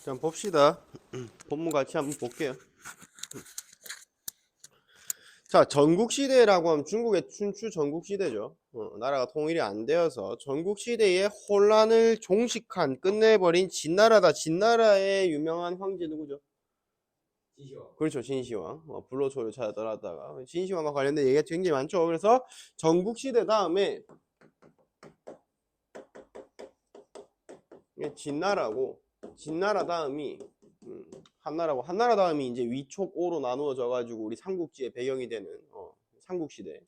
자, 봅시다. 본문 같이 한번 볼게요. 자, 전국시대라고 하면 중국의 춘추 전국시대죠. 나라가 통일이 안 되어서 전국시대의 혼란을 종식한, 끝내버린 진나라다. 진나라의 유명한 황제 누구죠? 진시황. 그렇죠, 진시황. 불로초를 찾아 떠났다가 진시황과 관련된 얘기가 굉장히 많죠. 그래서 전국시대 다음에 진나라고, 진나라 다음이 한나라고, 한나라 다음이 이제 위촉오로 나누어져 가지고 우리 삼국지의 배경이 되는 삼국시대.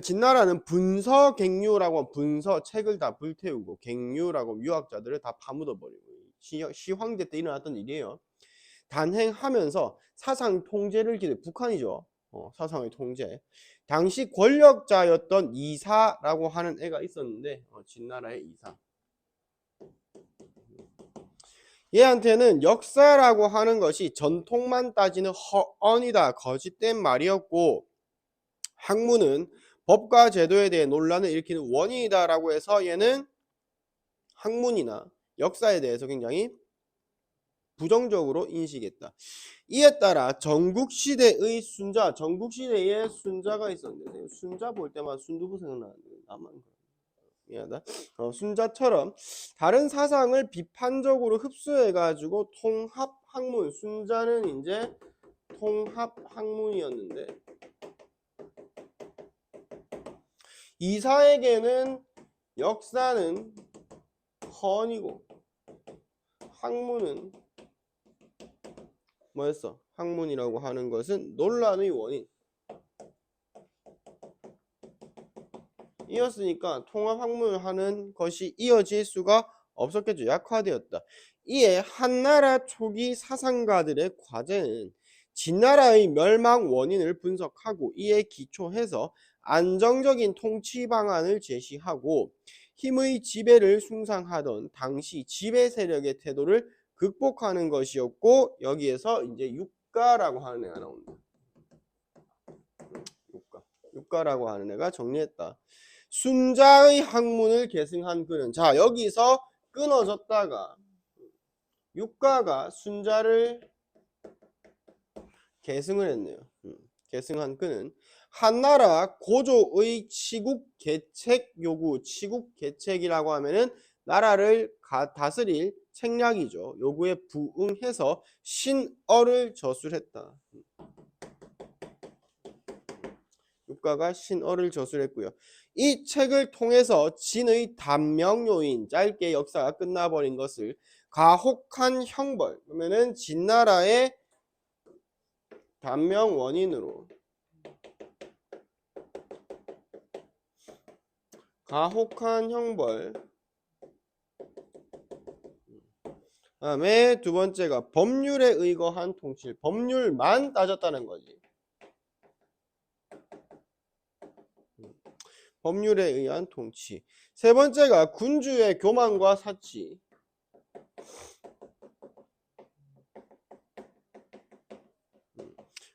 진나라는 분서갱유라고, 분서 책을 다 불태우고, 갱유라고 유학자들을 다 파묻어버리고, 시황제 때 일어났던 일이에요. 단행하면서 사상 통제를 기대, 북한이죠. 사상의 통제. 당시 권력자였던 이사라고 하는 애가 있었는데, 진나라의 이사. 얘한테는 역사라고 하는 것이 전통만 따지는 허언이다, 거짓된 말이었고, 학문은 법과 제도에 대해 논란을 일으키는 원인이다 라고 해서 얘는 학문이나 역사에 대해서 굉장히 부정적으로 인식했다. 이에 따라 전국시대의 순자, 전국시대에 순자가 있었는데, 순자 볼 때마다 순두부 생각나는데 나만 미안하다. 순자처럼 다른 사상을 비판적으로 흡수해가지고 통합학문, 순자는 이제 통합학문이었는데, 이사에게는 역사는 헌이고 학문은 뭐였어? 학문이라고 하는 것은 논란의 원인 이었으니까 통합학문을 하는 것이 이어질 수가 없었겠죠. 약화되었다. 이에 한나라 초기 사상가들의 과제는 진나라의 멸망 원인을 분석하고 이에 기초해서 안정적인 통치 방안을 제시하고 힘의 지배를 숭상하던 당시 지배 세력의 태도를 극복하는 것이었고, 여기에서 이제 육가라고 하는 애가 나옵니다. 육가라고 하는 애가 정리했다. 순자의 학문을 계승한 그는, 자 여기서 끊어졌다가 육가가 순자를 계승을 했네요. 계승한 그는 한나라 고조의 치국 개책 요구, 치국 개책이라고 하면은 나라를 다스릴 책략이죠. 요구에 부응해서 신어를 저술했다. 육가가 신어를 저술했고요. 이 책을 통해서 진의 단명 요인, 짧게 역사가 끝나버린 것을 가혹한 형벌, 그러면은 진나라의 단명 원인으로 가혹한 형벌, 그다음에 두 번째가 법률에 의거한 통치, 법률만 따졌다는 거지. 법률에 의한 통치. 세 번째가 군주의 교만과 사치.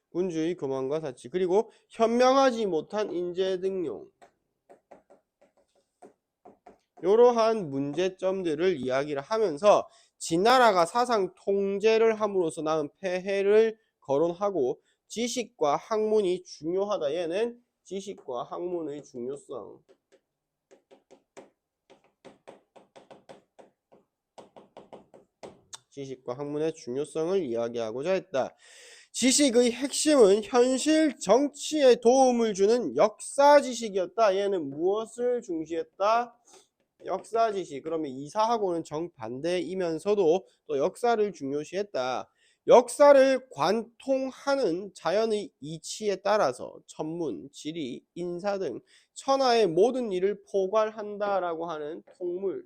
군주의 교만과 사치. 그리고 현명하지 못한 인재 등용. 이러한 문제점들을 이야기를 하면서 진나라가 사상 통제를 함으로써 낳은 폐해를 거론하고, 지식과 학문이 중요하다. 얘는 지식과 학문의 중요성, 지식과 학문의 중요성을 이야기하고자 했다. 지식의 핵심은 현실 정치에 도움을 주는 역사 지식이었다. 얘는 무엇을 중시했다? 역사 지식. 그러면 이사하고는 정반대이면서도 또 역사를 중요시했다. 역사를 관통하는 자연의 이치에 따라서 천문, 지리, 인사 등 천하의 모든 일을 포괄한다라고 하는 통물.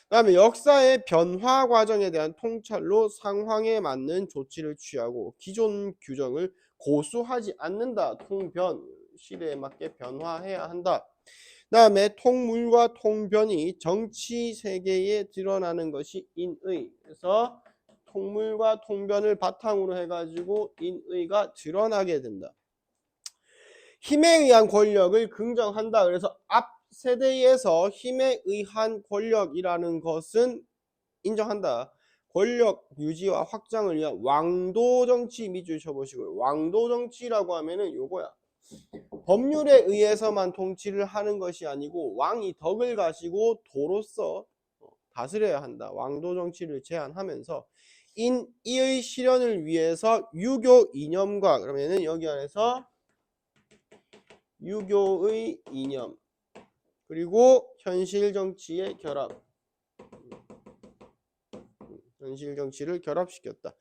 그다음에 역사의 변화 과정에 대한 통찰로 상황에 맞는 조치를 취하고 기존 규정을 고수하지 않는다. 통변, 시대에 맞게 변화해야 한다. 그다음에 통물과 통변이 정치 세계에 드러나는 것이 인의. 그래서 통물과 통변을 바탕으로 해가지고 인의가 드러나게 된다. 힘에 의한 권력을 긍정한다. 그래서 세대에서 힘에 의한 권력이라는 것은 인정한다. 권력 유지와 확장을 위한 왕도 정치 밑줄 쳐보시고요. 왕도 정치라고 하면은 요거야. 법률에 의해서만 통치를 하는 것이 아니고 왕이 덕을 가지고 도로서 다스려야 한다. 왕도 정치를 제한하면서 이의 실현을 위해서 유교 이념과 그러면은 여기 안에서 유교의 이념 그리고 현실 정치의 결합, 현실 정치를 결합시켰다.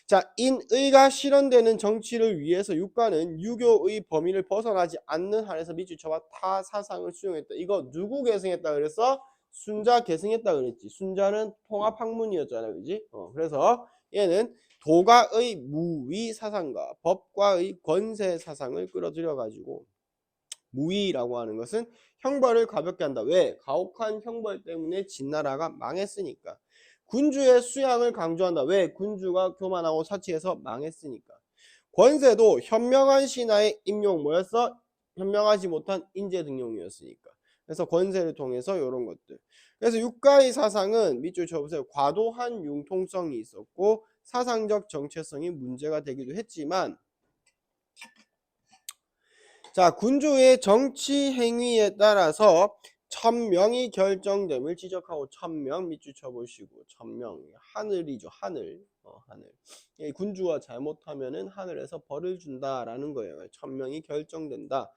자, 인의가 실현되는 정치를 위해서 육가는 유교의 범위를 벗어나지 않는 한에서 밑줄 쳐봐 타 사상을 수용했다. 이거 누구 계승했다 그랬어? 순자 계승했다 그랬지. 순자는 통합학문이었잖아, 그지? 그래서 얘는 도가의 무위 사상과 법과의 권세 사상을 끌어들여 가지고 무위라고 하는 것은 형벌을 가볍게 한다. 왜? 가혹한 형벌 때문에 진나라가 망했으니까. 군주의 수양을 강조한다. 왜? 군주가 교만하고 사치해서 망했으니까. 권세도 현명한 신하의 임용 뭐였어? 현명하지 못한 인재 등용이었으니까. 그래서 권세를 통해서 이런 것들. 그래서 육가의 사상은 밑줄 쳐보세요. 과도한 융통성이 있었고 사상적 정체성이 문제가 되기도 했지만 자, 군주의 정치 행위에 따라서 천명이 결정됨을 지적하고 천명 밑줄 쳐보시고 천명 하늘이죠. 하늘. 하늘. 군주가 잘못하면은 하늘에서 벌을 준다라는 거예요. 천명이 결정된다.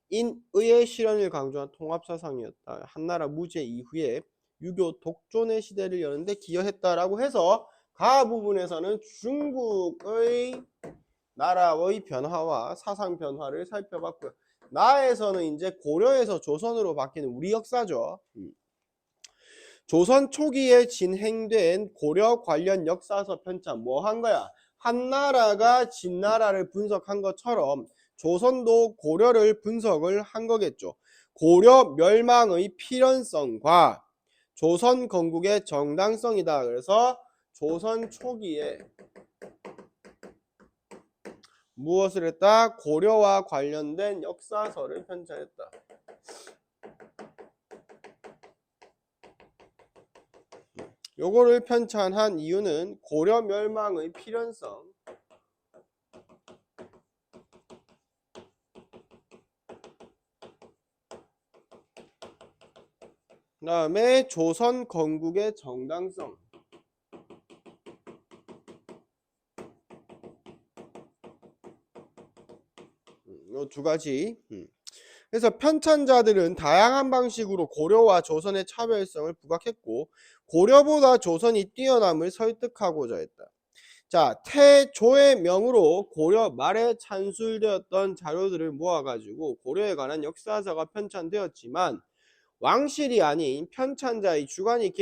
인의의 실현을 강조한 통합사상이었다. 한나라 무제 이후에 유교 독존의 시대를 여는데 기여했다라고 해서 가 부분에서는 중국의 나라의 변화와 사상 변화를 살펴봤고요. 나에서는 이제 고려에서 조선으로 바뀌는 우리 역사죠. 조선 초기에 진행된 고려 관련 역사서 편찬 뭐 한 거야? 한나라가 진나라를 분석한 것처럼 조선도 고려를 분석을 한 거겠죠. 고려 멸망의 필연성과 조선 건국의 정당성이다. 그래서 조선 초기에 무엇을 했다? 고려와 관련된 역사서를 편찬했다. 요거를 편찬한 이유는 고려 멸망의 필연성, 그 다음에 조선 건국의 정당성, 요 두 가지. 그래서 편찬자들은 다양한 방식으로 고려와 조선의 차별성을 부각했고 고려보다 조선이 뛰어남을 설득하고자 했다. 자, 태조의 명으로 고려 말에 찬술되었던 자료들을 모아가지고 고려에 관한 역사서가 편찬되었지만 왕실이 아닌 편찬자의 주관이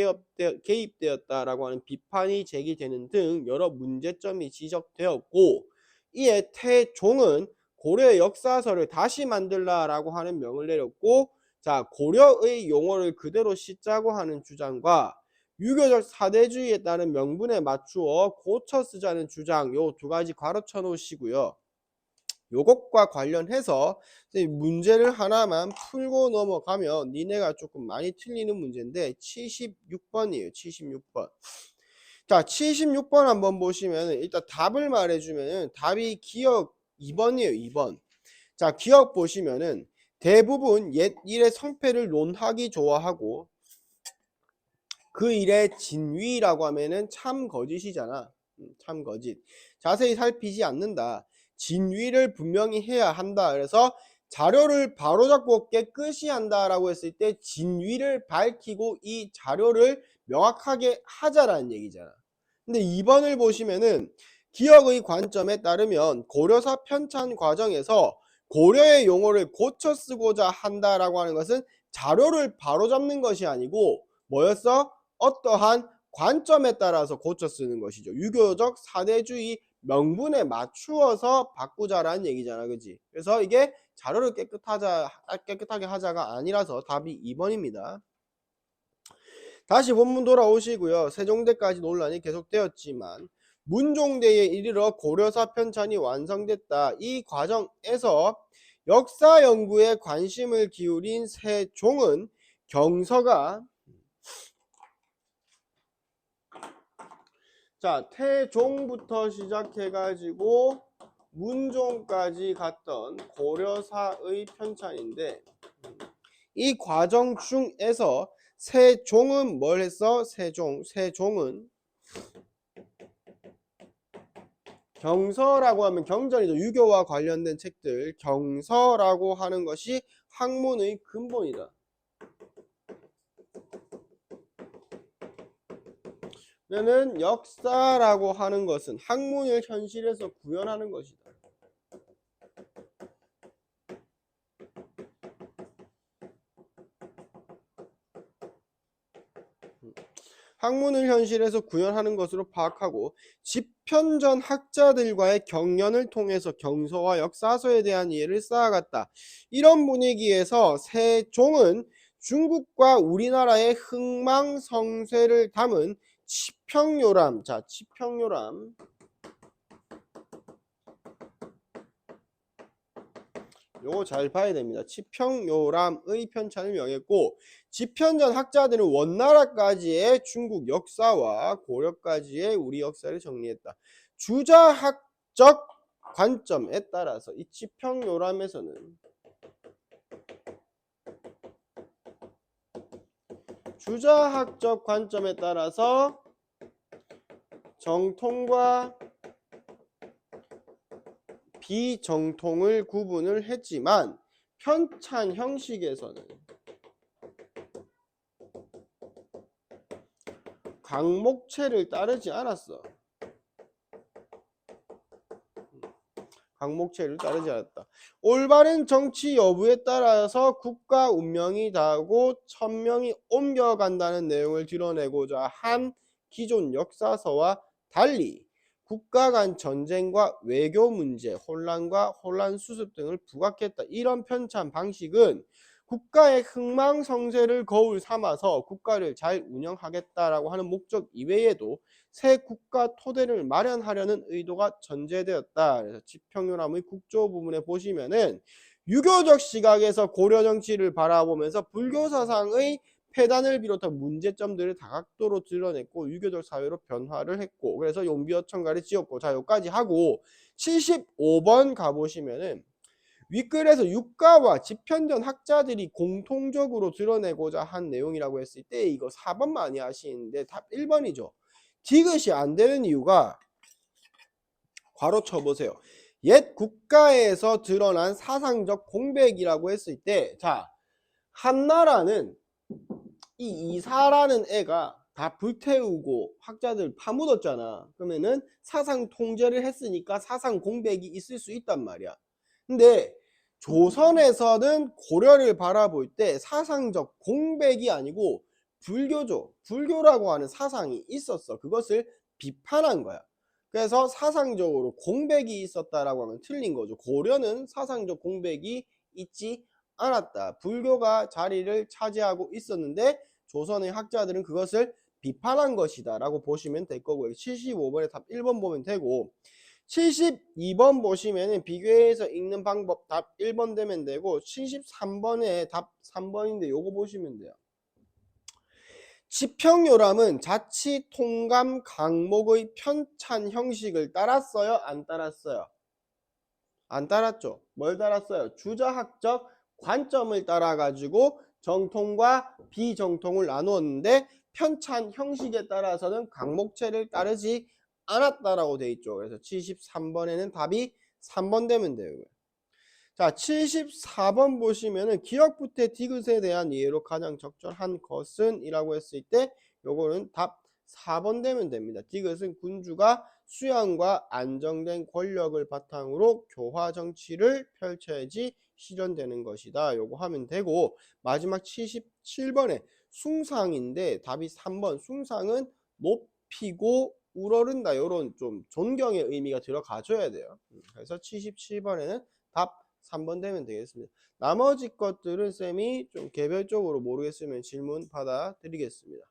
개입되었다라고 하는 비판이 제기되는 등 여러 문제점이 지적되었고 이에 태종은 고려의 역사서를 다시 만들라라고 하는 명을 내렸고 자 고려의 용어를 그대로 씻자고 하는 주장과 유교적 사대주의에 따른 명분에 맞추어 고쳐 쓰자는 주장 요 두 가지 가로쳐 놓으시고요. 요것과 관련해서 문제를 하나만 풀고 넘어가면 니네가 조금 많이 틀리는 문제인데 76번이에요. 76번. 자, 76번 한번 보시면 일단 답을 말해주면 답이 기억 2번이에요. 2번. 자, 기억 보시면은 대부분 옛 일의 성패를 논하기 좋아하고 그 일의 진위라고 하면은 참 거짓이잖아. 참 거짓. 자세히 살피지 않는다. 진위를 분명히 해야 한다. 그래서 자료를 바로잡고 깨끗이 한다라고 했을 때 진위를 밝히고 이 자료를 명확하게 하자라는 얘기잖아. 근데 2번을 보시면은 기억의 관점에 따르면 고려사 편찬 과정에서 고려의 용어를 고쳐 쓰고자 한다라고 하는 것은 자료를 바로잡는 것이 아니고 뭐였어? 어떠한 관점에 따라서 고쳐 쓰는 것이죠. 유교적 사대주의 명분에 맞추어서 바꾸자라는 얘기잖아. 그지? 그래서 이게 자료를 깨끗하게 하자가 아니라서 답이 2번입니다. 다시 본문 돌아오시고요. 세종대까지 논란이 계속되었지만 문종대에 이르러 고려사 편찬이 완성됐다. 이 과정에서 역사 연구에 관심을 기울인 세종은 경서가 자, 태종부터 시작해가지고 문종까지 갔던 고려사의 편찬인데 이 과정 중에서 세종은 뭘 했어? 세종은 경서라고 하면 경전이죠. 유교와 관련된 책들. 경서라고 하는 것이 학문의 근본이다. 그러면 역사라고 하는 것은 학문을 현실에서 구현하는 것이다. 학문을 현실에서 구현하는 것으로 파악하고 집현전 학자들과의 경연을 통해서 경서와 역사서에 대한 이해를 쌓아갔다. 이런 분위기에서 세종은 중국과 우리나라의 흥망성쇠를 담은 치평요람, 자, 치평요람 요거 잘 봐야 됩니다. 치평요람의 편찬을 명했고 집현전 학자들은 원나라까지의 중국 역사와 고려까지의 우리 역사를 정리했다. 주자학적 관점에 따라서 이 치평요람에서는 주자학적 관점에 따라서 정통과 비정통을 구분을 했지만 편찬 형식에서는 강목체를 따르지 않았어. 강목체를 따르지 않았다. 올바른 정치 여부에 따라서 국가 운명이 다르고 천명이 옮겨간다는 내용을 드러내고자 한 기존 역사서와 달리 국가 간 전쟁과 외교 문제, 혼란과 혼란 수습 등을 부각했다. 이런 편찬 방식은 국가의 흥망성쇠를 거울 삼아서 국가를 잘 운영하겠다라고 하는 목적 이외에도 새 국가 토대를 마련하려는 의도가 전제되었다. 그래서 지평요람의 국조 부분에 보시면은 유교적 시각에서 고려 정치를 바라보면서 불교 사상의 폐단을 비롯한 문제점들을 다각도로 드러냈고 유교적 사회로 변화를 했고 그래서 용비어천가를 지었고 자 여기까지 하고 75번 가보시면은 윗글에서 육가와 집현전 학자들이 공통적으로 드러내고자 한 내용이라고 했을 때 이거 4번 많이 하시는데 답 1번이죠. 디귿이 안 되는 이유가 괄호 쳐보세요. 옛 국가에서 드러난 사상적 공백이라고 했을 때 자 한나라는 이 이사라는 애가 다 불태우고 학자들 파묻었잖아. 그러면은 사상 통제를 했으니까 사상 공백이 있을 수 있단 말이야. 근데 조선에서는 고려를 바라볼 때 사상적 공백이 아니고 불교죠. 불교라고 하는 사상이 있었어. 그것을 비판한 거야. 그래서 사상적으로 공백이 있었다라고 하면 틀린 거죠. 고려는 사상적 공백이 있지 않았다. 불교가 자리를 차지하고 있었는데 조선의 학자들은 그것을 비판한 것이다 라고 보시면 될 거고요. 75번에 답 1번 보면 되고 72번 보시면 비교해서 읽는 방법 답 1번 되면 되고 73번에 답 3번인데 요거 보시면 돼요. 지평요람은 자치 통감 강목의 편찬 형식을 따랐어요? 안 따랐어요? 안 따랐죠. 뭘 따랐어요? 주자학적 관점을 따라 가지고 정통과 비정통을 나누었는데 편찬 형식에 따라서는 강목체를 따르지 않았다라고 돼 있죠. 그래서 73번에는 답이 3번 되면 돼요. 자, 74번 보시면은 기역부태 디귿에 대한 이해로 가장 적절한 것은 이라고 했을 때 요거는 답 4번 되면 됩니다. 디귿은 군주가 수양과 안정된 권력을 바탕으로 교화 정치를 펼쳐야지 실현되는 것이다. 요거 하면 되고 마지막 77번에 숭상인데 답이 3번. 숭상은 높이고 우러른다. 요런 좀 존경의 의미가 들어가줘야 돼요. 그래서 77번에는 답 3번 되면 되겠습니다. 나머지 것들은 쌤이 좀 개별적으로 모르겠으면 질문 받아 드리겠습니다.